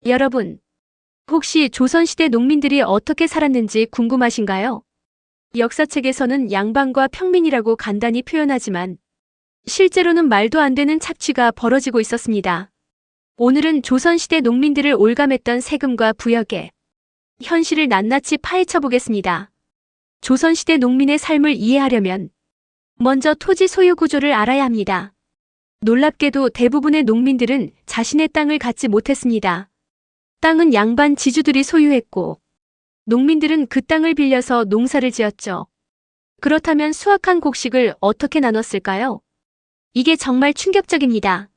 여러분, 혹시 조선시대 농민들이 어떻게 살았는지 궁금하신가요? 역사책에서는 양반과 평민이라고 간단히 표현하지만 실제로는 말도 안 되는 착취가 벌어지고 있었습니다. 오늘은 조선시대 농민들을 올감했던 세금과 부역의 현실을 낱낱이 파헤쳐 보겠습니다. 조선시대 농민의 삶을 이해하려면 먼저 토지 소유 구조를 알아야 합니다. 놀랍게도 대부분의 농민들은 자신의 땅을 갖지 못했습니다. 땅은 양반 지주들이 소유했고 농민들은 그 땅을 빌려서 농사를 지었죠. 그렇다면 수확한 곡식을 어떻게 나눴을까요? 이게 정말 충격적입니다.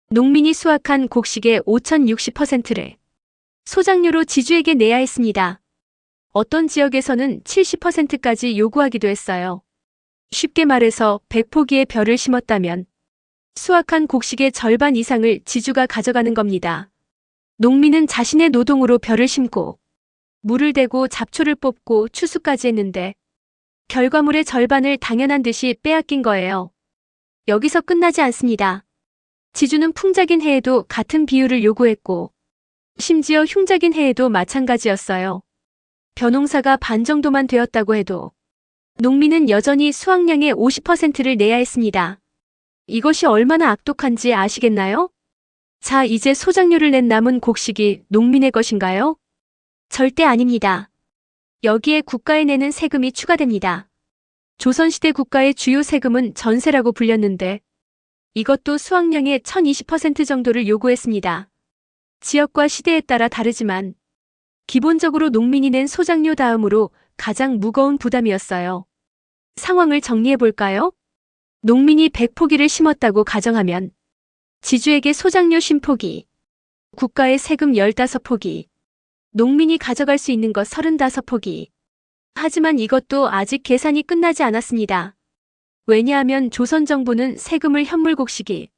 농민이 수확한 곡식의 5060%를 소작료로 지주에게 내야 했습니다. 어떤 지역에서는 70%까지 요구하기도 했어요. 쉽게 말해서 100포기의 벼를 심었다면 수확한 곡식의 절반 이상을 지주가 가져가는 겁니다. 농민은 자신의 노동으로 벼를 심고 물을 대고 잡초를 뽑고 추수까지 했는데 결과물의 절반을 당연한 듯이 빼앗긴 거예요. 여기서 끝나지 않습니다. 지주는 풍작인 해에도 같은 비율을 요구했고 심지어 흉작인 해에도 마찬가지였어요. 벼농사가 반 정도만 되었다고 해도 농민은 여전히 수확량의 50%를 내야 했습니다. 이것이 얼마나 악독한지 아시겠나요? 자, 이제 소작료를 낸 남은 곡식이 농민의 것인가요? 절대 아닙니다. 여기에 국가에 내는 세금이 추가됩니다. 조선시대 국가의 주요 세금은 전세라고 불렸는데 이것도 수확량의 1020% 정도를 요구했습니다. 지역과 시대에 따라 다르지만 기본적으로 농민이 낸 소작료 다음으로 가장 무거운 부담이었어요. 상황을 정리해 볼까요? 농민이 100포기를 심었다고 가정하면 지주에게 소작료 50포기, 국가의 세금 15포기, 농민이 가져갈 수 있는 것 35포기. 하지만 이것도 아직 계산이 끝나지 않았습니다. 왜냐하면 조선 정부는 세금을 현물곡식이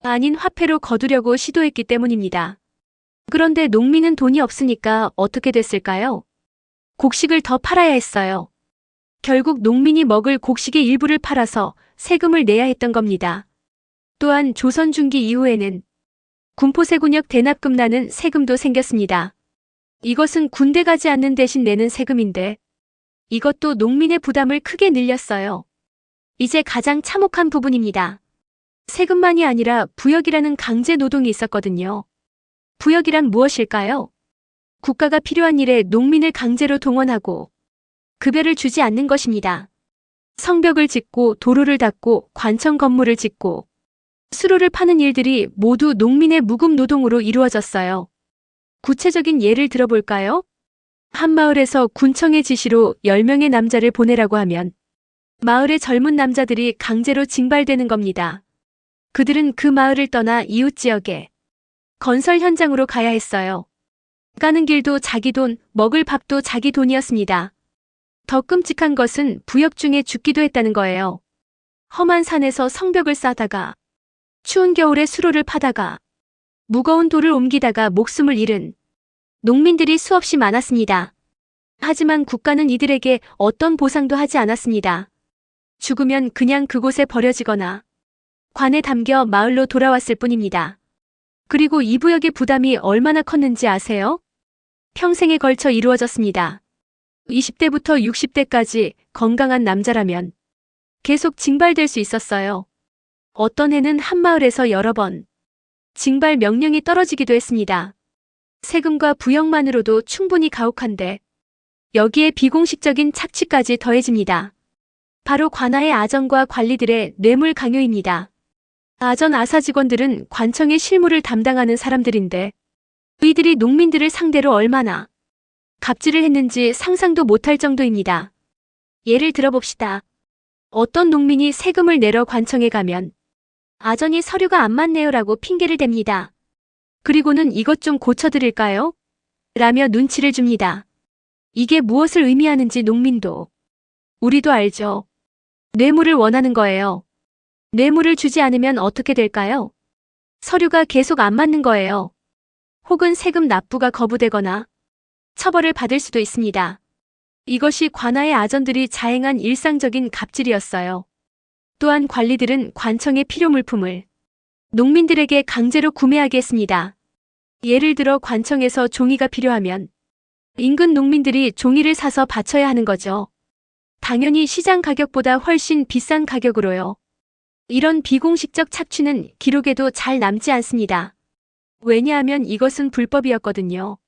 아닌 화폐로 거두려고 시도했기 때문입니다. 그런데 농민은 돈이 없으니까 어떻게 됐을까요? 곡식을 더 팔아야 했어요. 결국 농민이 먹을 곡식의 일부를 팔아서 세금을 내야 했던 겁니다. 또한 조선 중기 이후에는 군포세군역 대납금라는 세금도 생겼습니다. 이것은 군대 가지 않는 대신 내는 세금인데 이것도 농민의 부담을 크게 늘렸어요. 이제 가장 참혹한 부분입니다. 세금만이 아니라 부역이라는 강제 노동이 있었거든요. 부역이란 무엇일까요? 국가가 필요한 일에 농민을 강제로 동원하고 급여를 주지 않는 것입니다. 성벽을 짓고 도로를 닦고 관청 건물을 짓고 수로를 파는 일들이 모두 농민의 무급 노동으로 이루어졌어요. 구체적인 예를 들어볼까요? 한 마을에서 군청의 지시로 10명의 남자를 보내라고 하면 마을의 젊은 남자들이 강제로 징발되는 겁니다. 그들은 그 마을을 떠나 이웃 지역에 건설 현장으로 가야 했어요. 가는 길도 자기 돈, 먹을 밥도 자기 돈이었습니다. 더 끔찍한 것은 부역 중에 죽기도 했다는 거예요. 험한 산에서 성벽을 쌓다가 추운 겨울에 수로를 파다가 무거운 돌을 옮기다가 목숨을 잃은 농민들이 수없이 많았습니다. 하지만 국가는 이들에게 어떤 보상도 하지 않았습니다. 죽으면 그냥 그곳에 버려지거나 관에 담겨 마을로 돌아왔을 뿐입니다. 그리고 이 부역의 부담이 얼마나 컸는지 아세요? 평생에 걸쳐 이루어졌습니다. 20대부터 60대까지 건강한 남자라면 계속 징발될 수 있었어요. 어떤 해는 한 마을에서 여러 번 징발 명령이 떨어지기도 했습니다. 세금과 부역만으로도 충분히 가혹한데 여기에 비공식적인 착취까지 더해집니다. 바로 관아의 아전과 관리들의 뇌물 강요입니다. 아전 아사 직원들은 관청의 실무를 담당하는 사람들인데 이들이 농민들을 상대로 얼마나 갑질을 했는지 상상도 못할 정도입니다. 예를 들어봅시다. 어떤 농민이 세금을 내러 관청에 가면 아전이 서류가 안 맞네요라고 핑계를 댑니다. 그리고는 이것 좀 고쳐드릴까요? 라며 눈치를 줍니다. 이게 무엇을 의미하는지 농민도 우리도 알죠. 뇌물을 원하는 거예요. 뇌물을 주지 않으면 어떻게 될까요? 서류가 계속 안 맞는 거예요. 혹은 세금 납부가 거부되거나 처벌을 받을 수도 있습니다. 이것이 관아의 아전들이 자행한 일상적인 갑질이었어요. 또한 관리들은 관청의 필요물품을 농민들에게 강제로 구매하게 했습니다. 예를 들어 관청에서 종이가 필요하면 인근 농민들이 종이를 사서 바쳐야 하는 거죠. 당연히 시장 가격보다 훨씬 비싼 가격으로요. 이런 비공식적 착취는 기록에도 잘 남지 않습니다. 왜냐하면 이것은 불법이었거든요.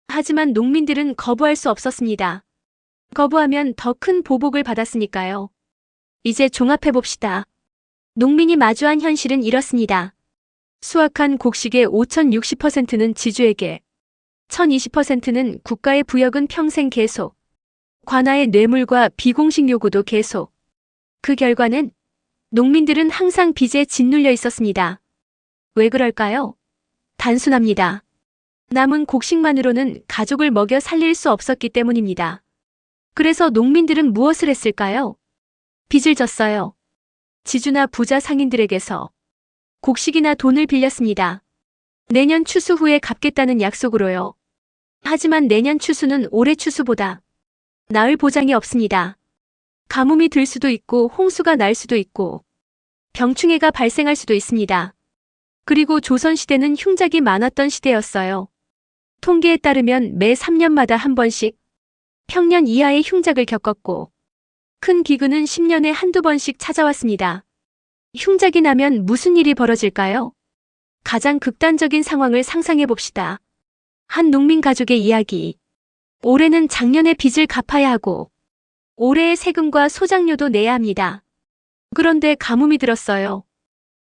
하지만 농민들은 거부할 수 없었습니다. 거부하면 더 큰 보복을 받았으니까요. 이제 종합해봅시다. 농민이 마주한 현실은 이렇습니다. 수확한 곡식의 5,060%는 지주에게, 1,020%는 국가의 부역은 평생 계속, 관아의 뇌물과 비공식 요구도 계속. 그 결과는 농민들은 항상 빚에 짓눌려 있었습니다. 왜 그럴까요? 단순합니다. 남은 곡식만으로는 가족을 먹여 살릴 수 없었기 때문입니다. 그래서 농민들은 무엇을 했을까요? 빚을 졌어요. 지주나 부자 상인들에게서 곡식이나 돈을 빌렸습니다. 내년 추수 후에 갚겠다는 약속으로요. 하지만 내년 추수는 올해 추수보다 나을 보장이 없습니다. 가뭄이 들 수도 있고 홍수가 날 수도 있고 병충해가 발생할 수도 있습니다. 그리고 조선시대는 흉작이 많았던 시대였어요. 통계에 따르면 매 3년마다 한 번씩 평년 이하의 흉작을 겪었고 큰 기근은 10년에 한두 번씩 찾아왔습니다. 흉작이 나면 무슨 일이 벌어질까요? 가장 극단적인 상황을 상상해 봅시다. 한 농민 가족의 이야기. 올해는 작년의 빚을 갚아야 하고 올해의 세금과 소작료도 내야 합니다. 그런데 가뭄이 들었어요.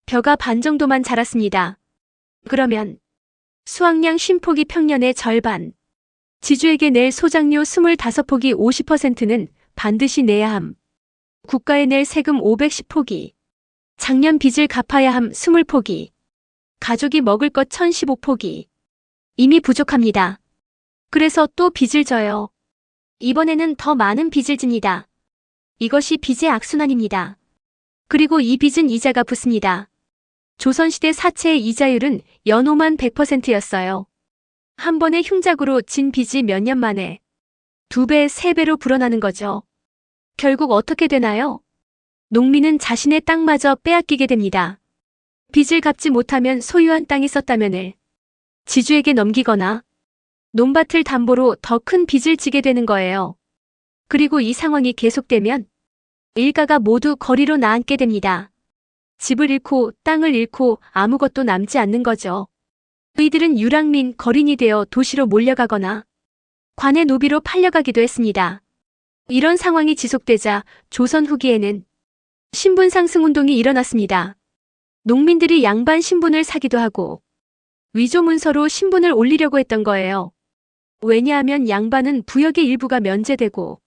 벼가 반 정도만 자랐습니다. 그러면 수확량 50폭이 평년의 절반. 지주에게 낼 소작료 25폭이 50%는 반드시 내야 함. 국가에 낼 세금 510폭이. 작년 빚을 갚아야 함 20폭이. 가족이 먹을 것 1015폭이. 이미 부족합니다. 그래서 또 빚을 져요. 이번에는 더 많은 빚을 집니다. 이것이 빚의 악순환입니다. 그리고 이 빚은 이자가 붙습니다. 조선시대 사채의 이자율은 연호만 100%였어요. 한 번의 흉작으로 진 빚이 몇 년 만에 2배, 3배로 불어나는 거죠. 결국 어떻게 되나요? 농민은 자신의 땅마저 빼앗기게 됩니다. 빚을 갚지 못하면 소유한 땅이 있었다면을 지주에게 넘기거나 논밭을 담보로 더 큰 빚을 지게 되는 거예요. 그리고 이 상황이 계속되면 일가가 모두 거리로 나앉게 됩니다. 집을 잃고 땅을 잃고 아무것도 남지 않는 거죠. 이들은 유랑민, 거린이 되어 도시로 몰려가거나 관의 노비로 팔려가기도 했습니다. 이런 상황이 지속되자 조선 후기에는 신분 상승 운동이 일어났습니다. 농민들이 양반 신분을 사기도 하고 위조 문서로 신분을 올리려고 했던 거예요. 왜냐하면 양반은 부역의 일부가 면제되고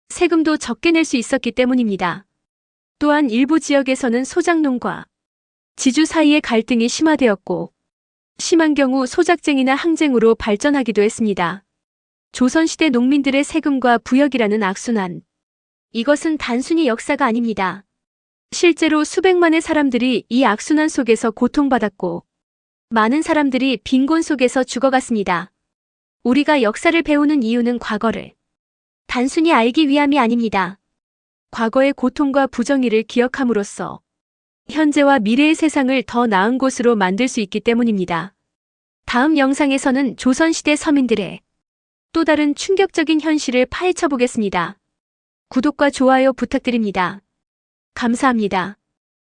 세금도 적게 낼 수 있었기 때문입니다. 또한 일부 지역에서는 소작농과 지주 사이의 갈등이 심화되었고 심한 경우 소작쟁이나 항쟁으로 발전하기도 했습니다. 조선시대 농민들의 세금과 부역이라는 악순환. 이것은 단순히 역사가 아닙니다. 실제로 수백만의 사람들이 이 악순환 속에서 고통받았고 많은 사람들이 빈곤 속에서 죽어갔습니다. 우리가 역사를 배우는 이유는 과거를 단순히 알기 위함이 아닙니다. 과거의 고통과 부정의를 기억함으로써 현재와 미래의 세상을 더 나은 곳으로 만들 수 있기 때문입니다. 다음 영상에서는 조선시대 서민들의 또 다른 충격적인 현실을 파헤쳐 보겠습니다. 구독과 좋아요 부탁드립니다. 감사합니다.